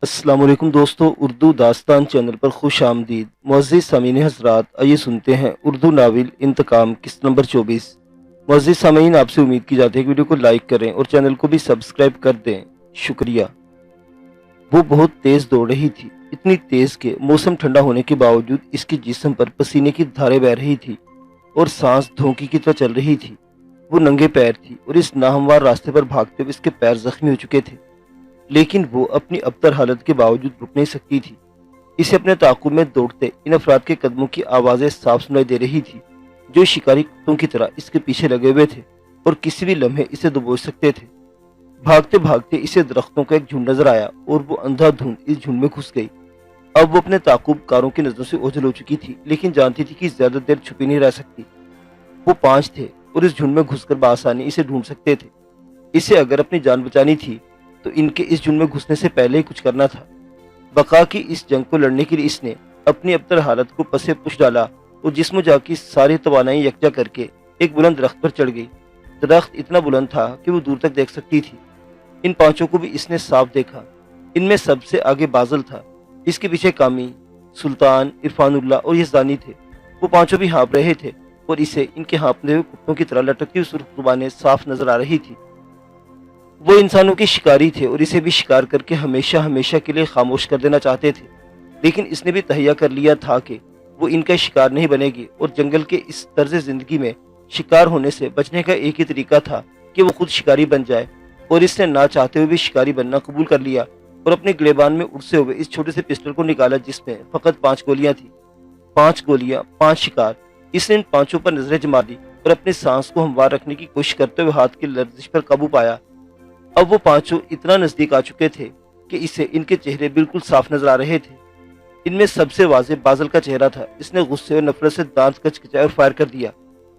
السلام علیکم دوستو، اردو داستان چینل پر خوش آمدید۔ معزز سامعین حضرات، آئیے سنتے ہیں اردو ناول انتقام قسط نمبر 24۔ معزز سامعین، آپ سے امید کی جاتی ہے کہ ویڈیو کو لائک کریں اور چینل کو بھی سبسکرائب کر دیں، شکریہ۔ وہ بہت تیز دوڑ رہی تھی، اتنی تیز کہ موسم ٹھنڈا ہونے کے باوجود اس کے جسم پر پسینے کی دھاریں بہہ رہی تھی اور سانس دھوکے کی طرح چل رہی تھی۔ وہ ننگے پیر تھی اور اس ناہموار راستے پر بھاگتے ہوئے اس کے پیر زخمی ہو چکے تھے، لیکن وہ اپنی ابتر حالت کے باوجود رک نہیں سکتی تھی۔ اسے اپنے تعاقب میں دوڑتے ان افراد کے قدموں کی آوازیں صاف سنائی دے رہی تھی، جو شکاری کتوں کی طرح اس کے پیچھے لگے ہوئے تھے اور کسی بھی لمحے اسے دبوچ سکتے تھے۔ بھاگتے بھاگتے اسے درختوں کا ایک جھنڈ نظر آیا اور وہ اندھا دھند اس جھنڈ میں گھس گئی۔ اب وہ اپنے تعاقب کاروں کی نظروں سے اوجھل ہو چکی تھی، لیکن جانتی تھی کہ زیادہ دیر چھپی نہیں رہ سکتی۔ وہ 5 تھے اور اس جھنڈ میں گھس کر بآسانی اسے ڈھونڈ سکتے تھے۔ اسے اگر اپنی جان بچانی تھی تو ان کے اس جھنڈ میں گھسنے سے پہلے ہی کچھ کرنا تھا۔ بقا کی اس جنگ کو لڑنے کے لیے اس نے اپنی ابتر حالت کو پسے پش ڈالا اور جسم و جان کی ساری توانائی یکجا کر کے ایک بلند درخت پر چڑھ گئی۔ درخت اتنا بلند تھا کہ وہ دور تک دیکھ سکتی تھی۔ ان 5 کو بھی اس نے صاف دیکھا۔ ان میں سب سے آگے بازل تھا، اس کے پیچھے کامی، سلطان، عرفان اللہ اور یزدانی تھے۔ وہ 5 بھی ہانپ رہے تھے اور اسے ان کے ہانپتے ہوئے کتوں کی طرح لٹکتی ہوئی سرخ زبانیں صاف نظر آ رہی تھی۔ وہ انسانوں کے شکاری تھے اور اسے بھی شکار کر کے ہمیشہ ہمیشہ کے لیے خاموش کر دینا چاہتے تھے، لیکن اس نے بھی تہیہ کر لیا تھا کہ وہ ان کا شکار نہیں بنے گی اور جنگل کے اس طرز زندگی میں شکار ہونے سے بچنے کا ایک ہی طریقہ تھا کہ وہ خود شکاری بن جائے، اور اس نے نہ چاہتے ہوئے بھی شکاری بننا قبول کر لیا اور اپنے گریبان میں اڑتے ہوئے اس چھوٹے سے پسٹل کو نکالا جس میں فقط 5 گولیاں تھیں۔ 5 گولیاں، 5 شکار۔ اس نے ان 5 پر نظریں جما لی اور اپنی سانس کو ہموار رکھنے کی کوشش کرتے ہوئے ہاتھ کی لرزش پر قابو پایا۔ اب وہ 5 اتنا نزدیک آ چکے تھے کہ اسے ان کے چہرے بالکل صاف نظر آ رہے تھے۔ ان میں سب سے واضح بازل کا چہرہ تھا۔ اس نے غصے اور نفرت سے دانت کچکچائے اور فائر کر دیا۔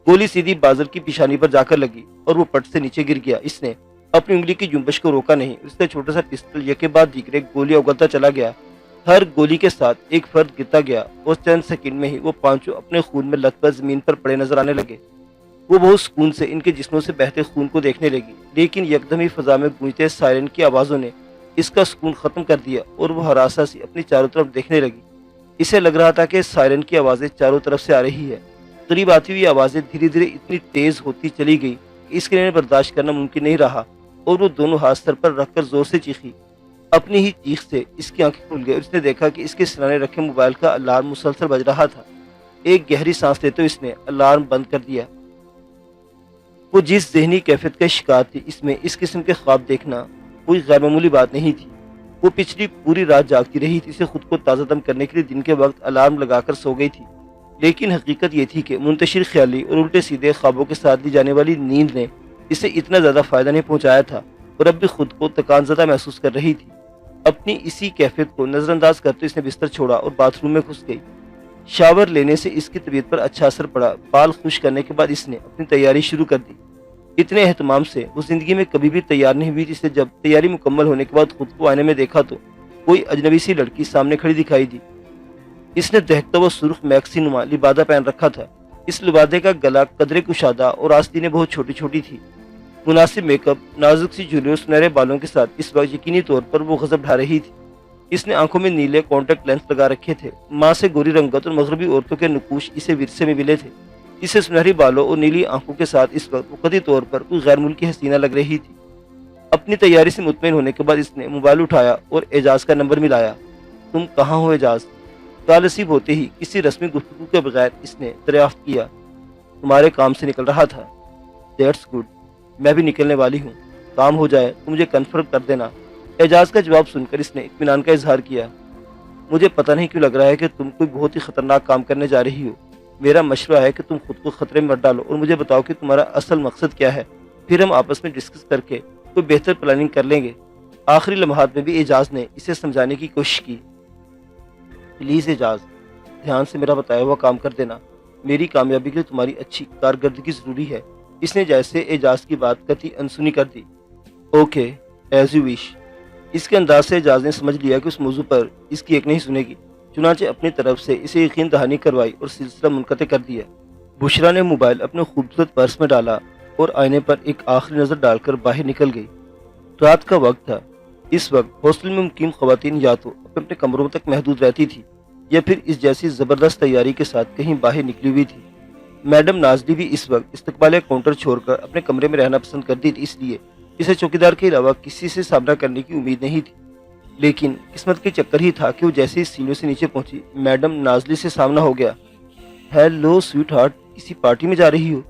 گولی سیدھی بازل کی پیشانی پر جا کر لگی اور وہ پٹ سے نیچے گر گیا۔ اس نے اپنی انگلی کی جنبش کو روکا نہیں۔ اس نے چھوٹا سا پسٹل یکے بعد دیگرے گولیاں اگلتا چلا گیا۔ ہر گولی کے ساتھ ایک فرد گرتا گیا اور چند سیکنڈ میں ہی وہ 5 اپنے خون میں لت پت زمین پر پڑے نظر آنے لگے۔ وہ بہت سکون سے ان کے جسموں سے بہتے خون کو دیکھنے لگی، لیکن یکدم ہی فضا میں گونجتے سائرن کی آوازوں نے اس کا سکون ختم کر دیا اور وہ ہراساں سی اپنی چاروں طرف دیکھنے لگی۔ اسے لگ رہا تھا کہ سائرن کی آوازیں چاروں طرف سے آ رہی ہے۔ قریب آتی ہوئی آوازیں دھیرے دھیرے اتنی تیز ہوتی چلی گئی کہ اس کے لیے برداشت کرنا ممکن نہیں رہا اور وہ دونوں ہاتھ سر پر رکھ کر زور سے چیخی۔ اپنی ہی چیخ سے اس کی آنکھیں کھل گئی اور اس نے دیکھا کہ اس کے سرانے رکھے موبائل کا الارم مسلسل بج رہا تھا۔ ایک گہری سانس لیتے ہوئے اس نے الارم بند کر دیا۔ وہ جس ذہنی کیفیت کا شکار تھی، اس میں اس قسم کے خواب دیکھنا کوئی غیر معمولی بات نہیں تھی۔ وہ پچھلی پوری رات جاگتی رہی تھی، اسے خود کو تازہ دم کرنے کے لیے دن کے وقت الارم لگا کر سو گئی تھی، لیکن حقیقت یہ تھی کہ منتشر خیالی اور الٹے سیدھے خوابوں کے ساتھ لی جانے والی نیند نے اسے اتنا زیادہ فائدہ نہیں پہنچایا تھا اور اب بھی خود کو تکان زدہ محسوس کر رہی تھی۔ اپنی اسی کیفیت کو نظر انداز کرتے اس نے بستر چھوڑا اور باتھ روم میں گھس گئی۔ شاور لینے سے اس کی طبیعت پر اچھا اثر پڑا۔ بال خشک کرنے کے بعد اس نے اپنی تیاری شروع کر دی۔ اتنے اہتمام سے وہ زندگی میں کبھی بھی تیار نہیں ہوئی، جسے جب تیاری مکمل ہونے کے بعد خود کو آئینے میں دیکھا تو کوئی اجنبی سی لڑکی سامنے کھڑی دکھائی دی۔ اس نے دہکتا ہوا سرخ میکسی نما لبادہ پہن رکھا تھا۔ اس لبادے کا گلا قدرے کشادہ اور آستینیں بہت چھوٹی چھوٹی تھی۔ مناسب میک اپ، نازک سی جھولی اور سنہرے بالوں کے ساتھ اس وقت یقینی طور پر وہ غضب ڈھا رہی تھی۔ اس نے آنکھوں میں نیلے کانٹیکٹ لینس لگا رکھے تھے۔ ماں سے گوری رنگت اور مغربی عورتوں کے نقوش اسے ورثے میں ملے تھے۔ اسے سنہری بالوں اور نیلی آنکھوں کے ساتھ اس وقت قطعی طور پر کوئی غیر ملکی حسینہ لگ رہی تھی۔ اپنی تیاری سے مطمئن ہونے کے بعد اس نے موبائل اٹھایا اور اعجاز کا نمبر ملایا۔ تم کہاں ہو اعجاز؟ کال نصیب ہوتے ہی کسی رسمی گفتگو کے بغیر اس نے دریافت کیا۔ تمہارے کام سے نکل رہا تھا۔ دیٹس گڈ، میں بھی نکلنے والی ہوں۔ کام ہو جائے تو مجھے کنفرم کر دینا۔ اعجاز کا جواب سن کر اس نے اطمینان کا اظہار کیا۔ مجھے پتہ نہیں کیوں لگ رہا ہے کہ تم کوئی بہت ہی خطرناک کام کرنے جا رہی ہو۔ میرا مشورہ ہے کہ تم خود کو خطرے میں مت ڈالو اور مجھے بتاؤ کہ تمہارا اصل مقصد کیا ہے، پھر ہم آپس میں ڈسکس کر کے کوئی بہتر پلاننگ کر لیں گے۔ آخری لمحات میں بھی اعجاز نے اسے سمجھانے کی کوشش کی۔ پلیز اعجاز، دھیان سے میرا بتایا ہوا کام کر دینا۔ میری کامیابی کے لیے تمہاری اچھی کارکردگی ضروری ہے۔ اس نے جیسے اعجاز کی بات قطعی انسنی کر دی۔ Okay, as you wish. اس کے انداز سے اعجاز نے سمجھ لیا کہ اس موضوع پر اس کی ایک نہیں سنے گی، چنانچہ اپنی طرف سے اسے یقین دہانی کروائی اور سلسلہ منقطع کر دیا۔ بشرا نے موبائل اپنے خوبصورت پرس میں ڈالا اور آئینے پر ایک آخری نظر ڈال کر باہر نکل گئی۔ رات کا وقت تھا، اس وقت ہاسٹل میں مقیم خواتین یا تو اپنے اپنے کمروں تک محدود رہتی تھی یا پھر اس جیسی زبردست تیاری کے ساتھ کہیں باہر نکلی ہوئی تھی۔ میڈم نازلی بھی اس وقت استقبالیہ کاؤنٹر چھوڑ کر اپنے کمرے میں رہنا پسند کرتی تھی، اس لیے اسے چوکیدار کے علاوہ کسی سے سامنا کرنے کی امید نہیں تھی۔ لیکن قسمت کے چکر ہی تھا کہ وہ جیسے ہی سیڑھیوں سے نیچے پہنچی، میڈم نازلی سے سامنا ہو گیا۔ ہیلو سویٹ ہارٹ، کسی پارٹی میں جا رہی ہو؟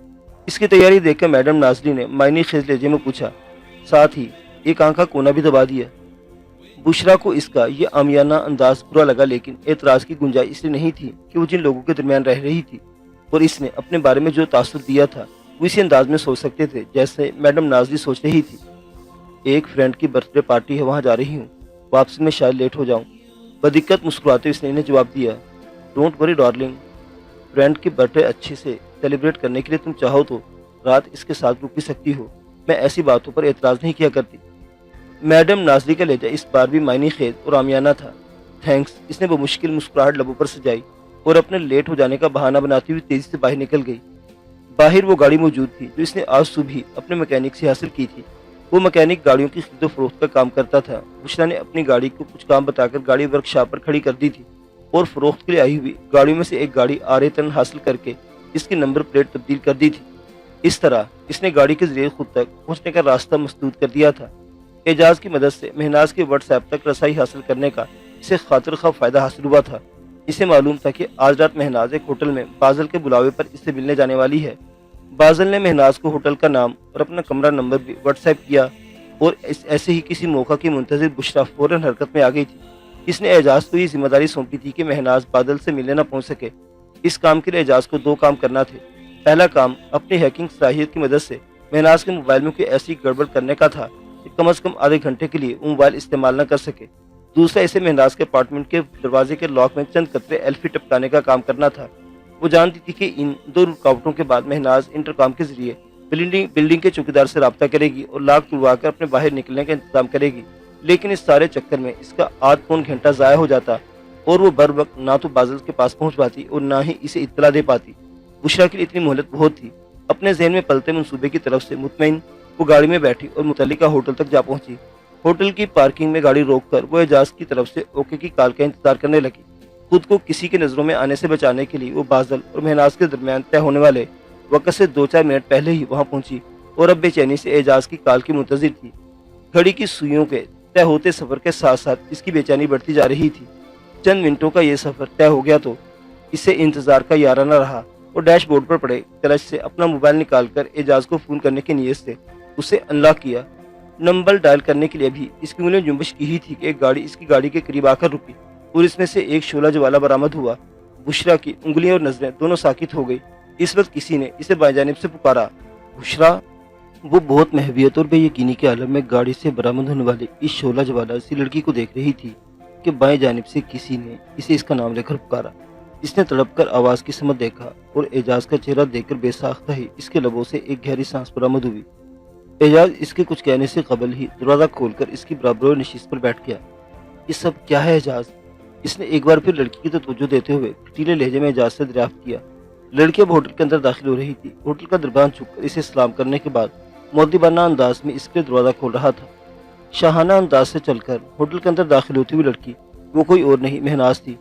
اس کی تیاری دیکھ کر میڈم نازلی نے معنی خیز لہجے میں پوچھا، ساتھ ہی ایک آنکھ کا کونا بھی دبا دیا۔ بشرا کو اس کا یہ عامیانہ انداز برا لگا، لیکن اعتراض کی گنجائش اس لیے نہیں تھی کہ وہ جن لوگوں کے درمیان رہ رہی تھی اور اس نے اپنے بارے میں جو تاثر دیا تھا وہ اسی انداز میں سوچ سکتے تھے جیسے میڈم نازلی سوچ رہی تھی۔ ایک فرینڈ کی برتھ ڈے پارٹی ہے، وہاں جا رہی ہوں، واپسی میں شاید لیٹ ہو جاؤں۔ بدقت مسکراتے اس نے انہیں جواب دیا، ڈونٹ وری ڈارلنگ، فرینڈ کی برتھ ڈے اچھے سے سیلیبریٹ کرنے کے لیے تم چاہو تو رات اس کے ساتھ رک بھی سکتی ہو، میں ایسی باتوں پر اعتراض نہیں کیا کرتی۔ میڈم نازلی کا لہجہ اس بار بھی معنی خیز اور عامیانہ تھا۔ تھینکس، اس نے بمشکل مسکراہٹ لبوں پر سجائی اور اپنے لیٹ ہو جانے کا بہانہ بناتی ہوئی تیزی سے باہر نکل گئی۔ باہر وہ گاڑی موجود تھی جو اس نے آج صبح ہی اپنے میکینک سے حاصل کی تھی۔ وہ میکینک گاڑیوں کی خرید و فروخت کا کام کرتا تھا۔ بشرا نے اپنی گاڑی کو کچھ کام بتا کر گاڑی ورک شاپ پر کھڑی کر دی تھی اور فروخت کے لیے آئی ہوئی گاڑیوں میں سے ایک گاڑی آرے تن حاصل کر کے اس کی نمبر پلیٹ تبدیل کر دی تھی۔ اس طرح اس نے گاڑی کے ذریعے خود تک پہنچنے کا راستہ مسدود کر دیا تھا۔ اعجاز کی مدد سے مہناز کے واٹس ایپ تک رسائی حاصل کرنے کا اسے خاطر خواہ فائدہ حاصل ہوا تھا۔ اسے معلوم تھا کہ آج رات مہناز ایک ہوٹل میں بازل کے بلاوے پر اس سے ملنے جانے والی ہے۔ بازل نے مہناز کو ہوٹل کا نام اور اپنا کمرہ نمبر بھی واٹس ایپ کیا اور ایسے ہی کسی موقع کی منتظر بشرا فوراً حرکت میں آ گئی تھی۔ اس نے اعجاز کو یہ ذمہ داری سونپی تھی کہ مہناز بادل سے ملنے نہ پہنچ سکے۔ اس کام کے لیے اعجاز کو دو کام کرنا تھے۔ پہلا کام اپنی ہیکنگ صلاحیت کی مدد سے مہناز کے موبائل میں کوئی ایسی گڑبڑ کرنے کا تھا کہ کم از کم آدھے گھنٹے کے لیے وہ موبائل استعمال نہ کر سکے۔ دوسرا اسے مہناز کے اپارٹمنٹ کے دروازے کے لاک میں چند قطرے ایلفی ٹپکانے کا کام کرنا تھا۔ وہ جانتی تھی کہ ان دو رکاوٹوں کے بعد مہناز انٹرکام کے ذریعے بلڈنگ کے چوکیدار سے رابطہ کرے گی اور لاک تڑوا کر اپنے باہر نکلنے کا انتظام کرے گی۔ لیکن اس سارے چکر میں اس کا آدھ پون گھنٹہ ضائع ہو جاتا اور وہ بر وقت نہ تو بازل کے پاس پہنچ پاتی اور نہ ہی اسے اطلاع دے پاتی۔ بشرا کے لیے اتنی مہلت بہت تھی۔ اپنے ذہن میں پلتے منصوبے کی طرف سے مطمئن وہ گاڑی میں بیٹھی اور متعلقہ ہوٹل تک جا پہنچی۔ ہوٹل کی پارکنگ میں گاڑی روک کر وہ اعجاز کی طرف سے اوکے کی کال کا انتظار کرنے لگی۔ خود کو کسی کی نظروں میں آنے سے بچانے کے لیے وہ بازل اور مہناز کے درمیان طے ہونے والے وقت سے 2-4 منٹ پہلے ہی وہاں پہنچی اور اب بے چینی سے اعجاز کی کال کی منتظر تھی۔ گھڑی کی سوئیوں کے طے ہوتے سفر کے ساتھ ساتھ اس کی بے چینی بڑھتی جا رہی تھی۔ چند منٹوں کا یہ سفر طے ہو گیا تو اسے انتظار کا یارہ نہ رہا اور ڈیش بورڈ پر پڑے کلچ سے اپنا موبائل نکال کر اعجاز کو فون کرنے کی نیت سے اسے انلاک کیا۔ نمبر ڈائل کرنے کے لیے بھی اس کی انگلیاں جنبش کی ہی تھی کہ ایک گاڑی اس کی گاڑی کے قریب آ کر رکی اور اس میں سے ایک شعلہ جوالا برآمد ہوا۔ بشرا کی انگلیاں اور نظریں دونوں ساکت ہو گئی۔ اس وقت کسی نے اسے بائیں جانب سے پکارا، بشرا۔ وہ بہت محویت اور بے یقینی کے عالم میں گاڑی سے برآمد ہونے والی اس شعلہ جوالا سی لڑکی کو دیکھ رہی تھی کہ بائیں جانب سے کسی نے اسے اس کا نام لے کر پکارا۔ اس نے تڑپ کر آواز کی سمت دیکھا اور اعجاز کا چہرہ دیکھ کر بے ساختہ ہی اس کے لبوں سے ایک گہری سانس برآمد ہوئی۔ اعجاز اس کے کچھ کہنے سے قبل ہی دروازہ کھول کر اس کی برابر نشست پر بیٹھ گیا۔ یہ سب کیا ہے اعجاز؟ اس نے ایک بار پھر لڑکی کی طرف توجہ دیتے ہوئے کٹیلے لہجے میں اعجاز سے دریافت کیا۔ لڑکی اب ہوٹل کے اندر داخل ہو رہی تھی۔ ہوٹل کا دربان چھپ کر اسے سلام کرنے کے بعد مؤدبانہ انداز میں اس کے دروازہ کھول رہا تھا۔ شاہانہ انداز سے چل کر ہوٹل کے اندر داخل ہوتی ہوئی لڑکی وہ کوئی اور نہیں مہناز تھی۔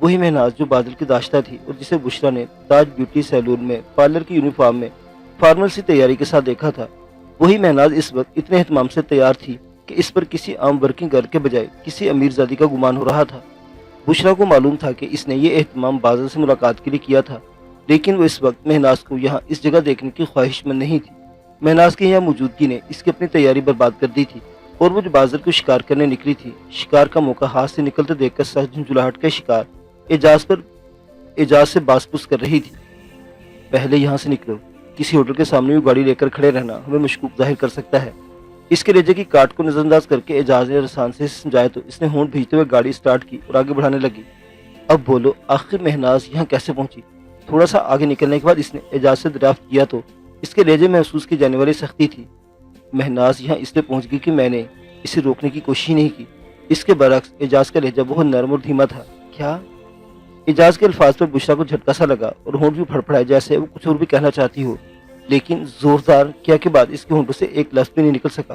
وہی مہناز جو بادل کی داشتہ تھی اور جسے بشرا نے تاج بیوٹی سیلون میں پارلر کی یونیفارم میں فارمل سی تیاری کے ساتھ دیکھا تھا۔ وہی مہناز اس وقت اتنے اہتمام سے تیار تھی کہ اس پر کسی عام ورکنگ گرل کے بجائے کسی امیر زادی کا گمان ہو رہا تھا۔ بشرا کو معلوم تھا کہ اس نے یہ اہتمام بازل سے ملاقات کے لیے کیا تھا، لیکن وہ اس وقت مہناز کو یہاں اس جگہ دیکھنے کی خواہش مند نہیں تھی۔ مہناز کی یہاں موجودگی نے اس کی اپنی تیاری برباد کر دی تھی اور وہ جو بازل کو شکار کرنے نکلی تھی، شکار کا موقع ہاتھ سے نکلتے دیکھ کر سخت جھنجھلاہٹ کا شکار اعجاز سے باس پوس کر رہی تھی۔ پہلے یہاں سے نکلو، کسی ہوٹل کے سامنے بھی گاڑی لے کر کھڑے رہنا ہمیں مشکوک ظاہر کر سکتا ہے۔ اس کے لہجے کی کاٹ کو نظر انداز کر کے اعجاز نے رسان سے سمجھایا تو اس نے ہونٹ بھیجتے ہوئے گاڑی سٹارٹ کی اور آگے بڑھانے لگی۔ اب بولو، آخر مہناز یہاں کیسے پہنچی؟ تھوڑا سا آگے نکلنے کے بعد اس نے اعجاز سے دریافت کیا تو اس کے لہجے میں محسوس کی جانے والی سختی تھی۔ مہناز یہاں اس لیے پہنچ گئی کہ میں نے اسے روکنے کی کوشش نہیں کی۔ اس کے برعکس اعجاز کا لہجہ بہت نرم اور دھیما تھا۔ کیا؟ اعجاز کے الفاظ پر بشرا کو جھٹکا سا لگا اور ہونٹ بھی پھڑپڑائے جیسے وہ کچھ اور بھی کہنا چاہتی ہو، لیکن زوردار کیا کے بعد اس کے ہونٹوں سے ایک لفظ بھی نہیں نکل سکا۔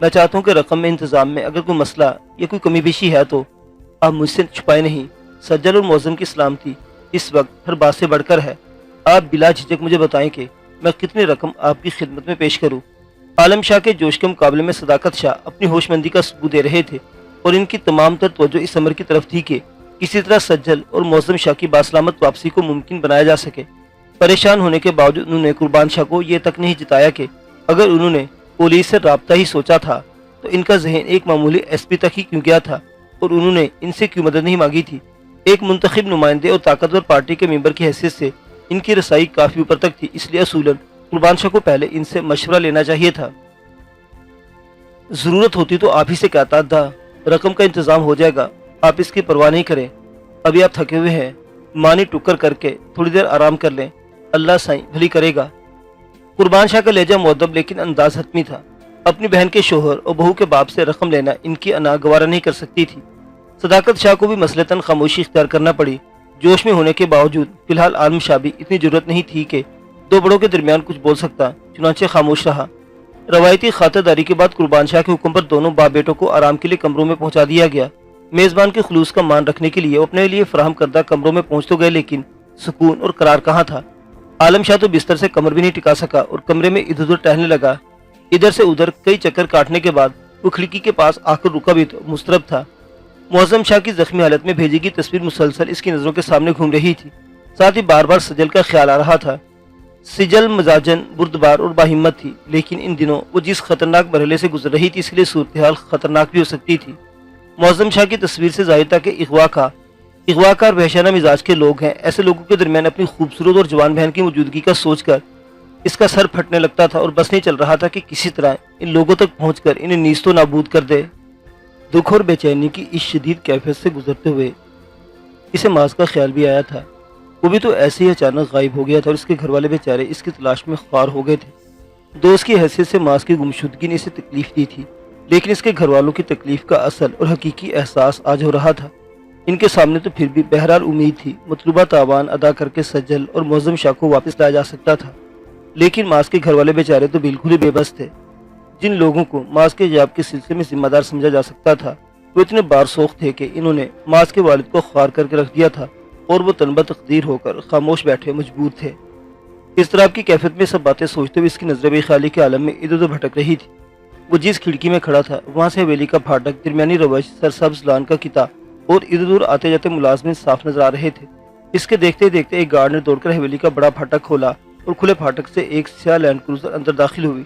میں چاہتا ہوں کہ رقم میں انتظام میں اگر کوئی مسئلہ یا کوئی کمی بیشی ہے تو آپ مجھ سے چھپائے نہیں۔ سجل اور معظم کی سلامتی اس وقت ہر بات سے بڑھ کر ہے۔ آپ بلا جھجک مجھے بتائیں کہ میں کتنی رقم آپ کی خدمت میں پیش کروں۔ عالم شاہ کے جوش کے مقابلے میں صداقت شاہ اپنی ہوش مندی کا ثبوت دے رہے تھے، اور ان کی تمام تر توجہ اس امر کی طرف تھی کہ کسی طرح سجل اور معظم شاہ کی باسلامت واپسی کو ممکن بنایا جا سکے۔ پریشان ہونے کے باوجود انہوں نے قربان شاہ کو یہ تک نہیں جتایا کہ اگر انہوں نے پولیس سے رابطہ ہی سوچا تھا تو ان کا ذہن ایک معمولی ایس پی تک ہی کیوں گیا تھا، اور انہوں نے ان سے کیوں مدد نہیں مانگی تھی۔ ایک منتخب نمائندے اور طاقتور پارٹی کے ممبر کی حیثیت سے ان کی رسائی کافی اوپر تک تھی، اس لیے اصولاً قربان شاہ کو پہلے ان سے مشورہ لینا چاہیے تھا۔ ضرورت ہوتی تو آپ ہی سے کہتا تھا، رقم کا انتظام ہو جائے گا، آپ اس کی پرواہ نہیں کریں۔ ابھی آپ تھکے ہوئے ہیں، مانی ٹکر کر کے تھوڑی دیر آرام کر لیں، اللہ سائیں بھلی کرے گا۔ قربان شاہ کا لہجہ مؤدب لیکن انداز حتمی تھا۔ اپنی بہن کے شوہر اور بہو کے باپ سے رقم لینا ان کی انا گوارا نہیں کر سکتی تھی۔ صداقت شاہ کو بھی مسئلتاً خاموشی اختیار کرنا پڑی۔ جوش میں ہونے کے باوجود فی الحال عالم شاہ بھی اتنی ضرورت نہیں تھی کہ دو بڑوں کے درمیان کچھ بول سکتا، چنانچہ خاموش رہا۔ روایتی خاطرداری کے بعد قربان شاہ کے حکم پر دونوں باپ بیٹوں کو آرام کے لیے کمروں میں پہنچا دیا گیا۔ میزبان کے خلوص کا مان رکھنے کے لیے وہ اپنے لیے فراہم کردہ کمروں میں پہنچ تو گئے، لیکن سکون اور قرار کہاں تھا۔ عالم شاہ تو بستر سے کمر بھی نہیں ٹکا سکا اور کمرے میں ادھر ادھر ٹہلنے لگا۔ ادھر سے ادھر کئی چکر کاٹنے کے بعد وہ کھڑکی کے پاس آ کر رکا بھی تو مضطرب تھا۔ معظم شاہ کی زخمی حالت میں بھیجی کی تصویر مسلسل اس کی نظروں کے سامنے گھوم رہی تھی، ساتھ ہی بار بار سجل کا خیال آ رہا تھا۔ سجل مزاجن بردبار اور باہمت تھی، لیکن ان دنوں وہ جس خطرناک مرحلے سے گزر رہی تھی اس لیے صورتحال خطرناک بھی ہو سکتی تھی۔ معظم شاہ کی تصویر سے ظاہر تھا کہ اغواکار وحشیانہ مزاج کے لوگ ہیں۔ ایسے لوگوں کے درمیان اپنی خوبصورت اور جوان بہن کی موجودگی کا سوچ کر اس کا سر پھٹنے لگتا تھا اور بس نہیں چل رہا تھا کہ کسی طرح ان لوگوں تک پہنچ کر انہیں نیست و نابود کر دے۔ دکھ اور بے چینی کی اس شدید کیفیت سے گزرتے ہوئے اسے ماس کا خیال بھی آیا تھا۔ وہ بھی تو ایسے ہی اچانک غائب ہو گیا تھا اور اس کے گھر والے بیچارے اس کی تلاش میں خوار ہو گئے تھے۔ دوست کی حیثیت سے ماس کی گمشدگی نے اسے تکلیف دی تھی، لیکن اس کے گھر والوں کی تکلیف کا اصل اور حقیقی احساس آج ہو رہا تھا۔ ان کے سامنے تو پھر بھی بہرحال امید تھی، مطلوبہ تاوان ادا کر کے سجل اور معظم شاہ کو واپس لایا جا سکتا تھا، لیکن ماس کے گھر والے بیچارے تو بالکل ہی بے بس تھے۔ جن لوگوں کو ماس کے غیاب کے سلسلے میں ذمہ دار سمجھا جا سکتا تھا وہ اتنے بارسوخ تھے کہ انہوں نے ماس کے والد کو خوار کر کے رکھ دیا تھا، اور وہ تنبہ تقدیر ہو کر خاموش بیٹھے مجبور تھے۔ اس طرح کی کیفیت میں سب باتیں سوچتے ہوئے اس کی نظر بے خیالی کے عالم میں ادھر ادھر بھٹک رہی تھی۔ وہ جس کھڑکی میں کھڑا تھا وہاں سے حویلی کا پھاٹک، درمیانی روش، سرسبز لان کا کتاب اور ادھر ادھر آتے جاتے ملازمین صاف نظر آ رہے تھے۔ اس کے دیکھتے دیکھتے ایک گارڈ نے دوڑ کر حویلی کا بڑا پھاٹک کھولا اور کھلے پھاٹک سے ایک سیاہ لینڈ کروزر اندر داخل ہوئی۔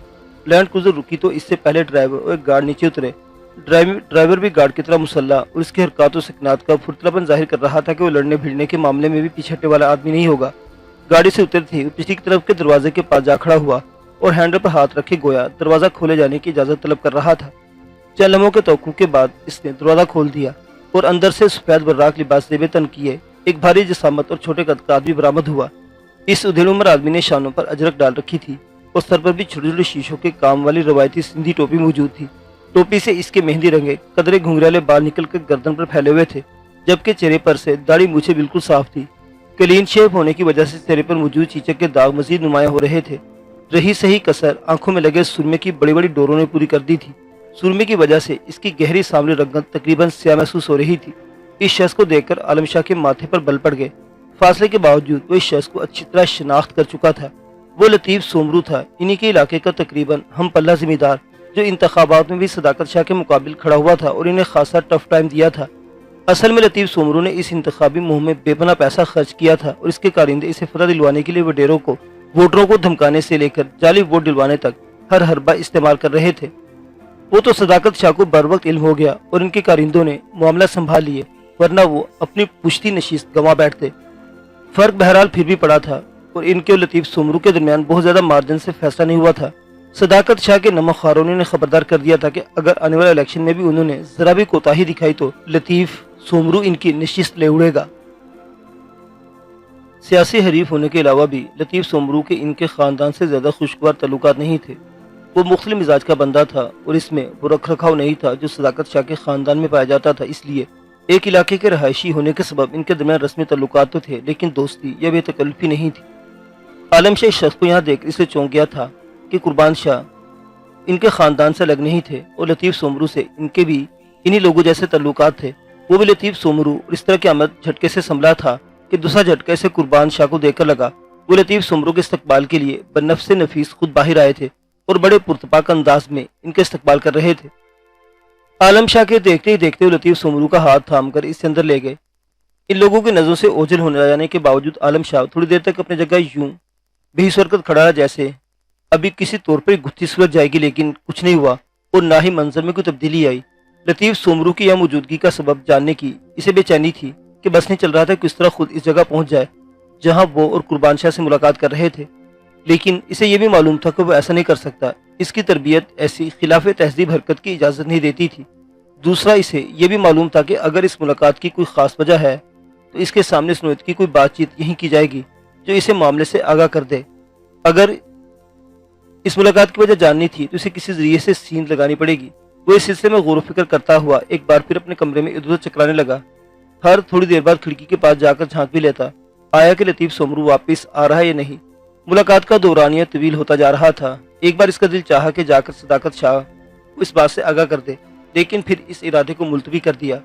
لینڈ کروزر رکی تو اس سے پہلے ڈرائیور اور ایک گارڈ نیچے اترے۔ ڈرائیور بھی گارڈ کی طرح مسلح اور اس کے حرکات و سکنات کا پھرتلاپن ظاہر کر رہا تھا کہ وہ لڑنے بھیڑنے کے معاملے میں بھی پیچھے ہٹنے والا آدمی نہیں ہوگا۔ گاڑی سے اترتے ہی پچھلی کی طرف کے دروازے کے پاس جا کھڑا ہوا اور ہینڈل پر ہاتھ رکھے گویا دروازہ کھولے جانے کی اجازت طلب کر رہا تھا۔ چند لمحوں کے توقع کے بعد اس نے دروازہ کھول دیا اور اندر سے سفید براق لباس زیب تن کیے ایک بھاری جسامت اور چھوٹے قد کا آدمی برآمد ہوا۔ اس ادھیڑ عمر آدمی نے شانوں پر اجرک ڈال رکھی تھی اور سر پر بھی چھوٹے چھوٹے شیشوں کے کام والی روایتی سندھی ٹوپی موجود تھی۔ ٹوپی سے اس کے مہندی رنگے قدرے گھنگریالے بال نکل کر گردن پر پھیلے ہوئے تھے، جبکہ چہرے پر سے داڑھی مونچھیں بالکل صاف تھی۔ کلین شیو ہونے کی وجہ سے چہرے پر موجود چیچک کے داغ مزید نمایاں ہو رہے تھے۔ رہی صحیح کسر آنکھوں میں لگے سرمے کی بڑی بڑی ڈوروں نے پوری کر دی تھی۔ سرمے کی وجہ سے اس کی گہری سانولی رنگت تقریباً سیاہ محسوس ہو رہی تھی۔ اس شخص کو دیکھ کر عالم شاہ کے ماتھے پر بل پڑ گئے۔ فاصلے کے باوجود وہ اس شخص کو اچھی طرح شناخت کر چکا تھا۔ وہ لطیف سومرو تھا، انہی کے علاقے کا تقریباً ہم پلہ ذمہ دار، جو انتخابات میں بھی صداقت شاہ کے مقابل کھڑا ہوا تھا اور انہیں خاصا ٹف ٹائم دیا تھا۔ اصل میں لطیف سومرو نے اس انتخابی مہم میں بے پناہ پیسہ خرچ کیا تھا اور اس کے کارندے اسے فتح دلوانے کے لیے ووٹروں کو دھمکانے سے لے کر جعلی ووٹ دلوانے تک ہر حربہ استعمال کر رہے تھے۔ وہ تو صداقت شاہ کو بر وقت علم ہو گیا اور ان کے کارندوں نے معاملہ سنبھال لیے، ورنہ وہ اپنی پشتی نشست گنوا بیٹھتے۔ فرق بہرحال پھر بھی پڑا تھا اور ان کے اور لطیف سومرو کے درمیان بہت زیادہ مارجن سے فیصلہ نہیں ہوا تھا۔ صداقت شاہ کے نمک خواروں نے خبردار کر دیا تھا کہ اگر آنے والے الیکشن میں بھی انہوں نے ذرا بھی کوتاہی دکھائی تو لطیف سومرو ان کی نشست لے اڑے گا۔ سیاسی حریف ہونے کے علاوہ بھی لطیف سومرو کے ان کے خاندان سے زیادہ خوشگوار تعلقات نہیں تھے۔ وہ مختلف مزاج کا بندہ تھا اور اس میں وہ رکھ رکھاؤ نہیں تھا جو صداقت شاہ کے خاندان میں پایا جاتا تھا۔ اس لیے ایک علاقے کے رہائشی ہونے کے سبب ان کے درمیان رسمی تعلقات تو تھے، لیکن دوستی یا بے تکلفی نہیں تھی۔ عالم شاہ اس شخص کو یہاں دیکھ اسے چونک گیا تھا کہ قربان شاہ ان کے خاندان سے الگ نہیں تھے اور لطیف سومرو سے ان کے بھی انہی لوگوں جیسے تعلقات تھے۔ وہ بھی لطیف سومرو اور اس طرح کی آمد جھٹکے سے سنبھلا تھا کہ دوسرا جھٹکا اسے قربان شاہ کو دیکھ کر لگا۔ وہ لطیف سومرو کے استقبال کے لیے بنفس نفیس خود باہر آئے تھے اور بڑے پرتپاک انداز میں ان کا استقبال کر رہے تھے۔ عالم شاہ کے دیکھتے ہی دیکھتے وہ لطیف سومرو کا ہاتھ تھام کر اس سے اندر لے گئے۔ ان لوگوں کی نظروں سے اوجھل ہونے جانے کے باوجود عالم شاہ تھوڑی دیر تک اپنی جگہ یوں بے حس حرکت کھڑا رہا، جیسے ابھی کسی طور پر گتھی سلجھ جائے گی، لیکن کچھ نہیں ہوا اور نہ ہی منظر میں کوئی تبدیلی آئی۔ لطیف سومرو کی یہ موجودگی کا سبب جاننے کی اسے بے چینی تھی کہ بس نہیں چل رہا تھا کہ اس طرح خود اس جگہ پہنچ جائے جہاں وہ اور قربان شاہ سے ملاقات کر رہے تھے، لیکن اسے یہ بھی معلوم تھا کہ وہ ایسا نہیں کر سکتا۔ اس کی تربیت ایسی خلاف تہذیب حرکت کی اجازت نہیں دیتی تھی۔ دوسرا، اسے یہ بھی معلوم تھا کہ اگر اس ملاقات کی کوئی خاص وجہ ہے تو اس کے سامنے سنویت کی کوئی بات چیت یہی کی جائے گی جو اسے معاملے سے آگاہ کر دے۔ اگر اس ملاقات کی وجہ جاننی تھی تو اسے کسی ذریعے سے سیند لگانی پڑے گی۔ وہ اس سلسلے میں غور و فکر کرتا ہوا ایک بار پھر اپنے کمرے میں ادھر ادھر چکرانے لگا۔ ہر تھوڑی دیر بعد کھڑکی کے پاس جا کر جھانک بھی لیتا آیا کہ لطیف سومرو واپس آ رہا ہے یا نہیں۔ ملاقات کا دورانیہ طویل ہوتا جا رہا تھا۔ ایک بار اس کا دل چاہا کہ جا کر صداقت شاہ کو اس بات سے آگاہ کر دے، لیکن پھر اس ارادے کو ملتوی کر دیا۔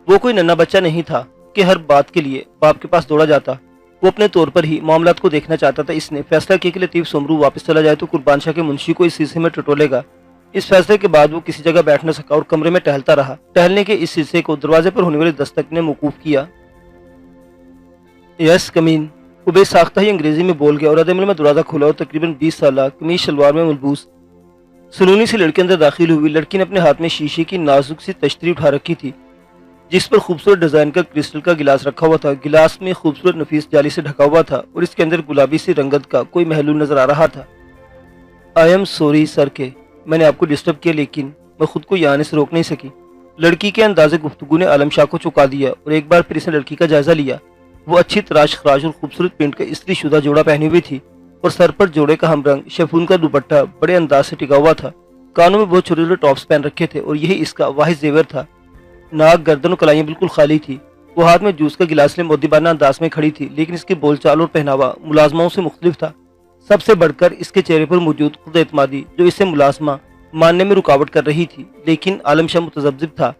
وہ کوئی ننھا بچہ نہیں تھا کہ ہر بات کے لیے باپ کے پاس دوڑا جاتا۔ وہ اپنے طور پر ہی معاملات کو دیکھنا چاہتا تھا۔ اس نے فیصلہ کیا کہ لطیف سومرو واپس چلا جائے تو قربان شاہ کے منشی کو اس سلسلے میں ٹٹولے گا۔ اس فیصلے کے بعد وہ کسی جگہ بیٹھ نہ سکا اور کمرے میں ٹہلتا رہا۔ ٹہلنے کے اس سلسلے کو دروازے پر ہونے والی دستک نے موقوف کیا۔ یس کمین، وہ بے ساختہ ہی انگریزی میں بول گیا اور ردعمل میں دروازہ کھولا اور تقریباً 20 سالہ قمیص شلوار میں ملبوس سلونی سی لڑکی اندر داخل ہوئی۔ لڑکی نے اپنے ہاتھ میں شیشے کی نازک سی تشتری اٹھا رکھی تھی جس پر خوبصورت ڈیزائن کا کرسٹل کا گلاس رکھا ہوا تھا۔ گلاس میں خوبصورت نفیس جالی سے ڈھکا ہوا تھا اور اس کے اندر گلابی سی رنگت کا کوئی محلول نظر آ رہا تھا۔ آئی ایم سوری سر کہ میں نے آپ کو ڈسٹرب کیا، لیکن میں خود کو یہاں آنے سے روک نہیں سکی۔ لڑکی کے انداز گفتگو نے عالم شاہ کو چونکا دیا اور ایک بار پھر اس نے لڑکی کا جائزہ لیا۔ وہ اچھی تراش خراش اور خوبصورت پینٹ کا استری شدہ جوڑا پہنی ہوئی تھی اور سر پر جوڑے کا ہم رنگ شیفون کا دوپٹہ بڑے انداز سے ٹکا ہوا تھا۔ کانوں میں بہت چھوٹے چھوٹے ٹاپس پہن رکھے تھے اور یہی اس کا واحد زیور تھا۔ ناک، گردن اور کلائیاں بالکل خالی تھی۔ وہ ہاتھ میں جوس کا گلاس لے مؤدبانہ انداز میں کھڑی تھی، لیکن اس کی بول چال اور پہناوا ملازماؤں سے مختلف تھا۔ سب سے بڑھ کر اس کے چہرے پر موجود خود اعتمادی جو اسے ملازمہ ماننے میں رکاوٹ کر رہی تھی۔ لیکن عالم شاہ متذبذب تھا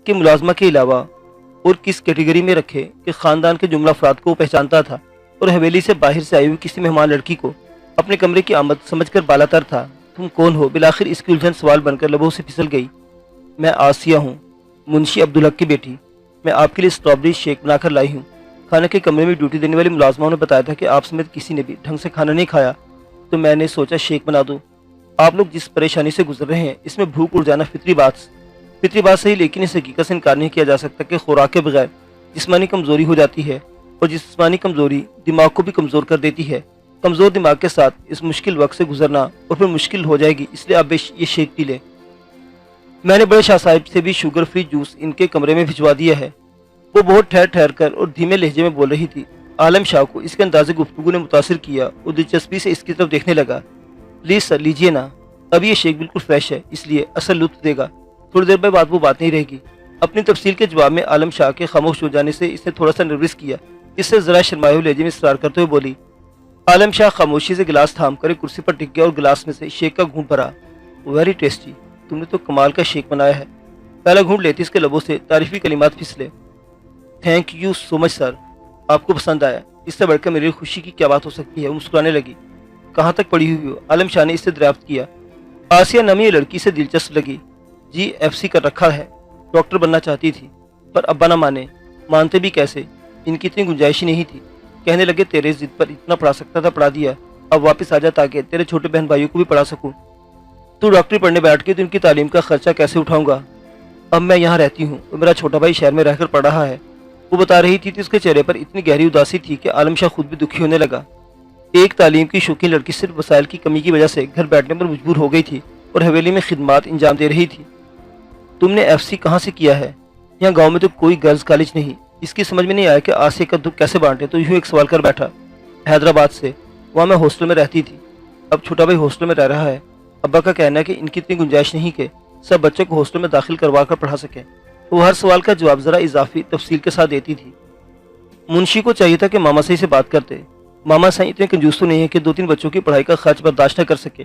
کہ ملازمہ کے علاوہ اور کس کیٹیگری میں رکھے کہ خاندان کے جملہ افراد کو وہ پہچانتا تھا اور حویلی سے باہر سے آئی ہوئی کسی مہمان لڑکی کو اپنے کمرے کی آمد سمجھ کر بالا تر تھا۔ تم کون ہو؟ بالآخر اس کی الجھن سوال بن کر لبوں سے پھسل گئی۔ میں آسیہ ہوں، منشی عبدالحق کی بیٹی۔ میں آپ کے لیے اسٹرابری شیک بنا کر لائی ہوں۔ کھانے کے کمرے میں ڈیوٹی دینے والی ملازمہ نے بتایا تھا کہ آپ سمیت کسی نے بھی ڈھنگ سے کھانا نہیں کھایا، تو میں نے سوچا شیک بنا دو۔ آپ لوگ جس پریشانی سے گزر رہے ہیں اس میں بھوک اڑ جانا فطری بات صحیح، لیکن اس حقیقت سے انکار نہیں کیا جا سکتا کہ خوراک کے بغیر جسمانی کمزوری ہو جاتی ہے اور جسمانی کمزوری دماغ کو بھی کمزور کر دیتی ہے۔ کمزور دماغ کے ساتھ اس مشکل وقت سے گزرنا اور پھر مشکل ہو جائے گی، اس لیے آپ یہ شیک پی لیں۔ میں نے بڑے شاہ صاحب سے بھی شوگر فری جوس ان کے کمرے میں بھجوا دیا ہے۔ وہ بہت ٹھہر کر اور دھیمے لہجے میں بول رہی تھی۔ عالم شاہ کو اس کے انداز گفتگو نے متاثر کیا اور دلچسپی سے اس کی طرف دیکھنے لگا۔ پلیز سر لیجیے نا، اب یہ شیک بالکل فریش ہے، اس لیے اصل لطف دے گا۔ تھوڑی دیر بعد وہ بات نہیں رہے گی۔ اپنی تفصیل کے جواب میں عالم شاہ کے خاموش ہو جانے سے اس نے تھوڑا سا نروس کیا، اس سے ذرا شرمائے ہوئے لہجے میں اصرار کرتے ہوئے بولی۔ عالم شاہ خاموشی سے گلاس تھام کر ایک کرسی پر ٹک گیا اور گلاس میں سے شیک کا گھونٹ بھرا۔ ویری ٹیسٹی، تم نے تو کمال کا شیک بنایا ہے۔ پہلا گھونٹ لیتے اس کے لبوں سے تعریفی کلمات پھسلے۔ تھینک یو سو مچ سر، آپ کو پسند آیا، اس سے بڑھ کر میری خوشی کی کیا بات ہو سکتی ہے۔ وہ مسکرانے لگی۔ کہاں تک پڑھی ہوئی ہو؟ عالم شاہ نے اس سے دریافت کیا۔ آسیہ نامی لڑکی سے دلچسپ لگی۔ جی ایف سی کر رکھا ہے، ڈاکٹر بننا چاہتی تھی پر ابا نہ مانتے بھی کیسے، ان کی اتنی گنجائش ہی نہیں تھی۔ کہنے لگے تیرے ضد پر اتنا پڑھا سکتا تھا پڑھا دیا، اب واپس آ جا تاکہ تیرے چھوٹے بہن بھائیوں کو بھی پڑھا سکوں۔ تو ڈاکٹری پڑھنے بیٹھ کے تو ان کی تعلیم کا خرچہ کیسے اٹھاؤں گا؟ اب میں یہاں رہتی ہوں اور میرا چھوٹا بھائی شہر میں رہ کر پڑھ رہا ہے۔ وہ بتا رہی تھی کہ اس کے چہرے پر اتنی گہری اداسی تھی کہ عالم شاہ خود بھی دکھی ہونے لگا۔ ایک تعلیم کی شوقین لڑکی صرف وسائل کی کمی کی وجہ سے گھر بیٹھنے پر مجبور ہو گئی تھی اور حویلی میں خدمات انجام دے رہی تھی۔ تم نے ایف سی کہاں سے کیا ہے؟ یہاں گاؤں میں تو کوئی گرلز کالج نہیں۔ اس کی سمجھ میں نہیں آیا کہ آسیہ کا دکھ کیسے بانٹے، تو یوں ایک سوال کر بیٹھا۔ حیدرآباد سے، وہاں میں ہاسٹل میں رہتی تھی، اب چھوٹا بھائی ہاسٹل میں رہ رہا ہے۔ ابا کا کہنا ہے کہ ان کی اتنی گنجائش نہیں کہ سب بچوں کو ہاسٹل میں داخل کروا کر پڑھا سکیں۔ وہ ہر سوال کا جواب ذرا اضافی تفصیل کے ساتھ دیتی تھی۔ منشی کو چاہیے تھا کہ ماما صاحب سے بات کرتے۔ ماما صاحب اتنے کنجوس تو نہیں ہے کہ 2-3 بچوں کی پڑھائی کا خرچ برداشت نہ کر سکے۔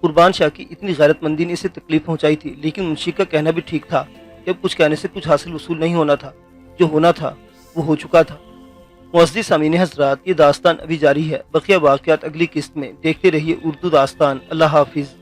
قربان شاہ کی اتنی غیرت مندی نے اسے تکلیف پہنچائی تھی، لیکن منشی کا کہنا بھی ٹھیک تھا کہ اب کچھ کہنے سے کچھ حاصل وصول نہیں ہونا تھا، جو ہونا تھا وہ ہو چکا تھا۔ معزز سامعین حضرات، یہ داستان ابھی جاری ہے، بقیہ واقعات اگلی قسط میں۔ دیکھتے رہیے اردو داستان۔ اللہ حافظ۔